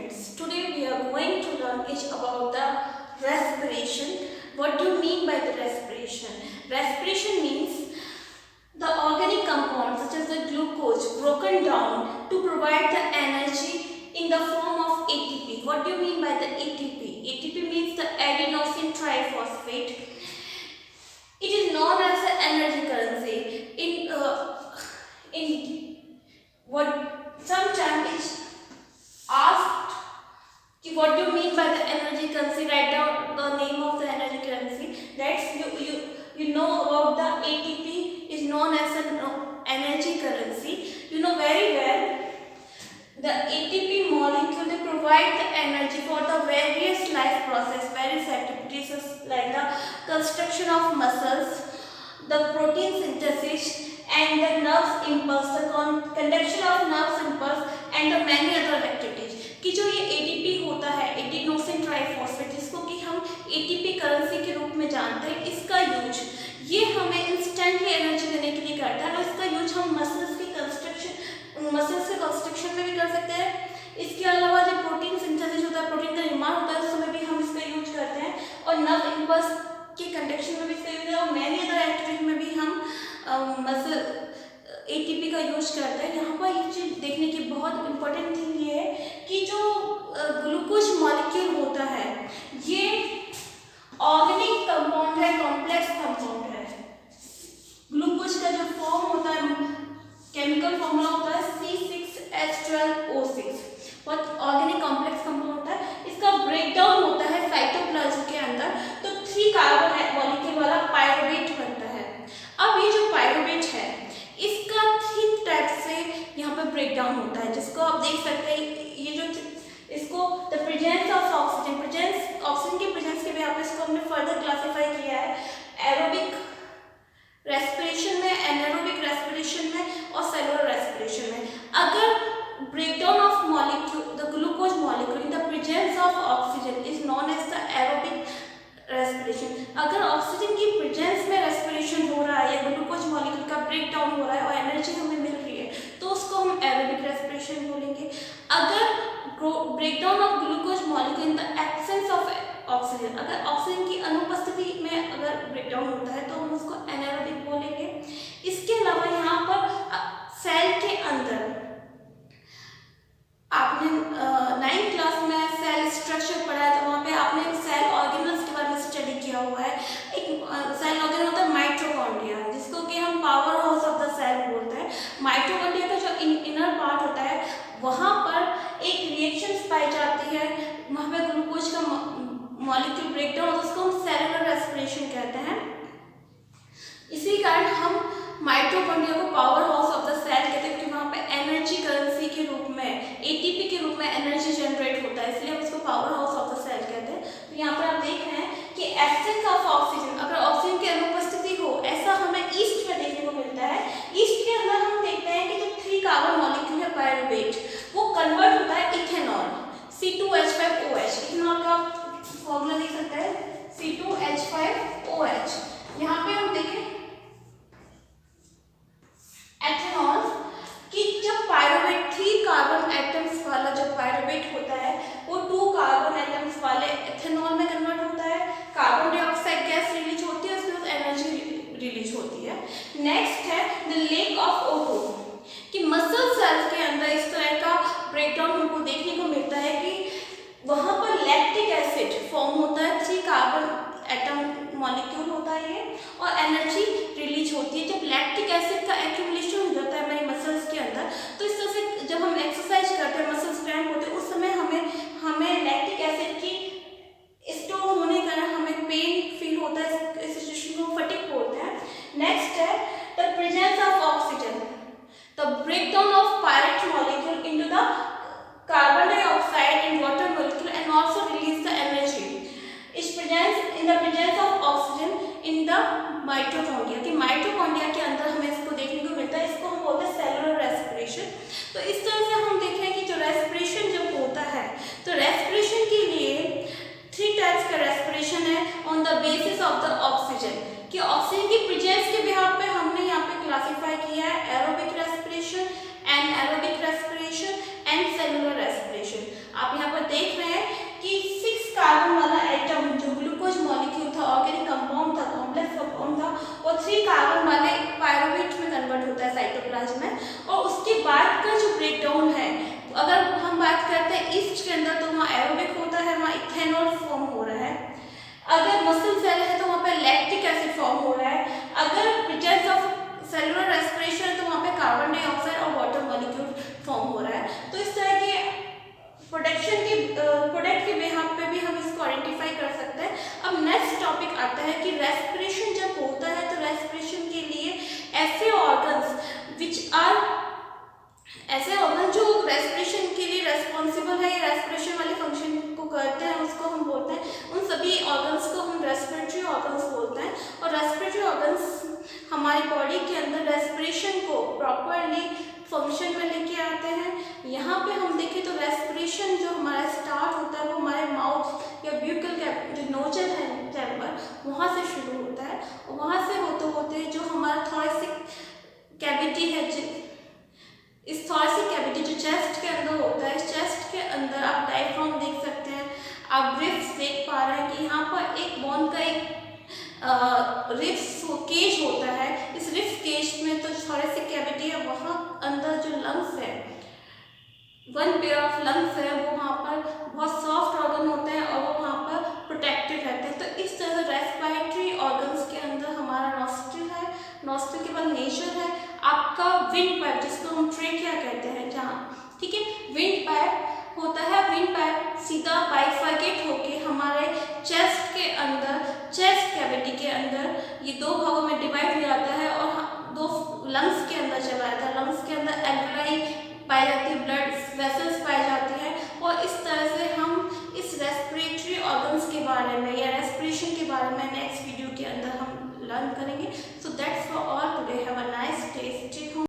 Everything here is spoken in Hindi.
students. Today we are going to learn is about the respiration. What do you mean by the respiration? Respiration means the organic compounds such as the glucose broken down to provide the energy in the form of ATP. What do you mean by the ATP? ATP means the adenosine triphosphate. It is known as the energy currency. In what sometimes it's asked, what do you mean by the energy currency? Write down the name of the energy currency. That's you know about the ATP is known as an energy currency. You know very well the ATP molecule they provide the energy for the various life process, various activities like the construction of muscles, the protein synthesis and the nerve impulse, the conduction of nerve impulse and the many other activities. कि जो ये ATP होता है एडिनोसिन ट्राइफॉस्फेट जिसको कि हम ATP करेंसी के रूप में जानते हैं, इसका यूज ये हमें इंस्टेंटली एनर्जी देने के लिए करता है और इसका यूज हम मसल्स के कंस्ट्रक्शन में भी कर सकते हैं। इसके अलावा जो प्रोटीन सिंथेसिस होता है, प्रोटीन का निर्माण होता है, उस समय भी हम इसका यूज करते हैं और नर्व इम्पल्स के कंडक्शन में भी इसका यूज है और मैनी अदर एक्टिविटी में भी हम मसल ATP का यूज करते हैं। यहाँ पर ये चीज़ देखने की बहुत इंपॉर्टेंट थिंग ये है कि जो ग्लूकोज मॉलिक्यूल होता है ये ऑर्गेनिक कंपाउंड है, कॉम्प्लेक्स कंपाउंड है। ग्लूकोज का जो फॉर्म होता है, केमिकल फॉर्मूला होता है C6H12O6, बहुत ऑर्गेनिक कॉम्प्लेक्स कंपाउंड होता है। इसका ब्रेकडाउन होता है साइटोप्लाज्म के अंदर, तो 3 कार्बन मॉलिक्यूल वाला पायरुवेट बनता है। अब ये जो पायरुवेट है इसका 3 टाइप से यहाँ पे ब्रेकडाउन होता है, जिसको आप देख सकते हैं। ये जो इसको the presence of oxygen, oxygen की प्रेजेंस के बेसिस पे इसको हमने फर्दर क्लासिफाई किया है एरोबिक रेस्पिरेशन में, एनारोबिक रेस्पिरेशन में और सेलुलर रेस्पिरेशन में। अगर breakdown of molecule the glucose molecule in the presence of oxygen is known as the aerobic respiration. अगर ऑक्सीजन की प्रेजेंस में रेस्पिरेशन हो रहा है या ग्लूकोज मॉलिक्यूल का ब्रेकडाउन हो रहा है और एनर्जी हमें मिल रही है तो उसको हम एरोबिक रेस्पिरेशन बोलेंगे। अगर breakdown of glucose molecule in the absence of oxygen, अगर ऑक्सीजन की अनुपस्थिति में अगर ब्रेकडाउन होता है तो हम उसको एनारोबिक बोलेंगे। इसके अलावा यहाँ पर सेल के अंदर आपने 9th क्लास में सेल स्ट्रक्चर पढ़ा है, तो वहाँ पे आपने सेल ऑर्गेनल्स के बारे में स्टडी किया हुआ है। एक सेल ऑर्गेनल होता है माइटोकॉन्ड्रिया, जिसको कि हम power house of the cell बोलते हैं। माइटोकॉन्ड्रिया का जो इनर पार्ट होता है वहाँ पर एक रिएक्शंस पाई जाती है, वहाँ पे ग्लूकोज का मॉलिक्यूल ब्रेकडाउन होता है, उसको हम सेलुलर रेस्पिरेशन कहते हैं। इसी कारण हम माइटोकॉन्ड्रिया को power house of the cell कहते हैं, क्योंकि वहाँ पे एनर्जी करेंसी के रूप में ATP के रूप में एनर्जी जनरेट होता है, इसलिए हम इसको power house of the cell कहते हैं। तो यहाँ पर आप देख रहे हैं कि एब्सेंस ऑफ ऑक्सीजन, अगर ऑक्सीजन की अनुपस्थिति हो, ऐसा हमें ईस्ट में देखने को मिलता है। ईस्ट के अंदर हम देखते हैं कि जो 3 कार्बन मॉलिक्यूल है पायरुवेट, वो कन्वर्ट होता है इथेनॉल C2H5OH। इथेनॉल का फॉर्मूला देख सकते हैं C2H5OH। यहाँ पे हम देखें एथेनॉल कि जब पायरुवेट 3 कार्बन एटम्स वाला जब पायरुवेट होता है वो 2 कार्बन एटम्स वाले एथेनॉल में कन्वर्ट होता है। कार्बन डाइऑक्साइड गैस रिलीज होती है, उसके बाद एनर्जी रिलीज होती है। नेक्स्ट है द लेक ऑफ O2 कि मसल सेल्स के अंदर इस तरह का ब्रेकडाउन हमको देखने को मिलता है कि वहाँ पर लैक्टिक एसिड फॉर्म होता है, 3 कार्बन एटम मॉलिक्यूल होता है ये और एनर्जी रिलीज होती है। जब लैक्टिक एसिड का एक्यूमुलेशन हो जाता है हमारी मसल्स के अंदर, तो इस तरह से जब हम एक्सरसाइज करते हैं, मसल्स क्रैम्प होते हैं, उस समय हमें लैक्टिक एसिड की स्टोर होने के कारण हमें पेन फील होता है, इस सिचुएशन को फटीग बोलते हैं। नेक्स्ट है the presence of oxygen, the breakdown of pirate molecule into the carbon dioxide and water molecule and also release the energy is presence in the presence of oxygen in the mitochondria. कि माइटोकॉन्ड्रिया के अंदर हमें इसको देखने को मिलता है, इसको हम बोलते हैं सेलुलर रेस्पिरेशन। तो इस तरह से हम देख रहे हैं कि जो रेस्पिरेशन जब होता है तो रेस्पिरेशन के लिए 3 टाइप्स का रेस्पिरेशन है on the basis of the oxygen, कि ऑक्सीजन की प्रेजेंस के बिहाफ पे हमने यहाँ पे क्लासिफाई किया है aerobic respiration, anaerobic respiration and cellular respiration. आप यहाँ पर बात करते हैं ईस्ट के अंदर, तो वहाँ एरोबिक होता है, वहाँ इथेनॉल फॉर्म हो रहा है। अगर मसल सेल है तो वहाँ पे लैक्टिक एसिड फॉर्म हो रहा है। अगर प्रेजेंस ऑफ सेलुलर रेस्पिरेशन है तो वहाँ पे कार्बन डाइऑक्साइड और वाटर मॉलिक्यूल फॉर्म हो रहा है। तो इस तरह के प्रोडक्ट के बिहाफ पे भी हम इसको आइडेंटिफाई कर सकते हैं। अब नेक्स्ट टॉपिक आता है कि रेस्पिरेशन जब होता है तो रेस्पिरेशन के लिए ऐसे ऑर्गन जो रेस्पिरेशन के लिए रेस्पॉन्सिबल है या रेस्पिरेशन वाले फंक्शन को करते हैं, उसको हम बोलते हैं, उन सभी ऑर्गन्स को हम रेस्पिरेटरी ऑर्गन्स बोलते हैं। और रेस्पिरेटरी ऑर्गन्स हमारी बॉडी के अंदर रेस्पिरेशन को प्रॉपरली फंक्शन में लेके आते हैं। यहाँ पे हम देखें तो रेस्पिरेशन जो हमारा स्टार्ट होता है वो हमारे माउथ या ब्यूकल जो नोजल है चैम्बर, वहाँ से शुरू होता है। और वहाँ से होते होते जो हमारा थोरेसिक कैविटी है, इस थोरेसिक कैविटी जो चेस्ट के अंदर होता है, इस चेस्ट के अंदर आप डायफ्राम देख सकते हैं, आप रिब्स देख पा रहे हैं कि यहाँ पर एक बोन का एक रिब्स केज होता है। इस रिब्स केज में तो थोरेसिक कैविटी है, वहाँ अंदर जो लंग्स है, वन पेयर ऑफ लंग्स है, वो वहाँ पर बहुत सॉफ्ट ऑर्गन होते हैं और वो वहाँ पर प्रोटेक्टेड रहते हैं। तो इस तरह से रेस्पिरेटरी ऑर्गन्स के अंदर हमारा नॉस्ट्रिल है, नॉस्ट्रिल के बाद नेजर है, आपका विंड पाइप जिसको हम ट्रेकिया कहते हैं, जहाँ ठीक है विंड पाइप होता है। विंड पाइप सीधा बाइफरकेट होके हमारे चेस्ट के अंदर, चेस्ट कैविटी के अंदर ये दो भागों में डिवाइड हो जाता है और दो लंग्स के अंदर चला जाता है। लंग्स के अंदर एल्वेलाई पाई जाती है, ब्लड वेसल्स पाई जाती हैं। और इस तरह से हम इस रेस्पिरेटरी ऑर्गन्स के बारे में या रेस्पिरेशन के बारे में नेक्स्ट वीडियो के अंदर हम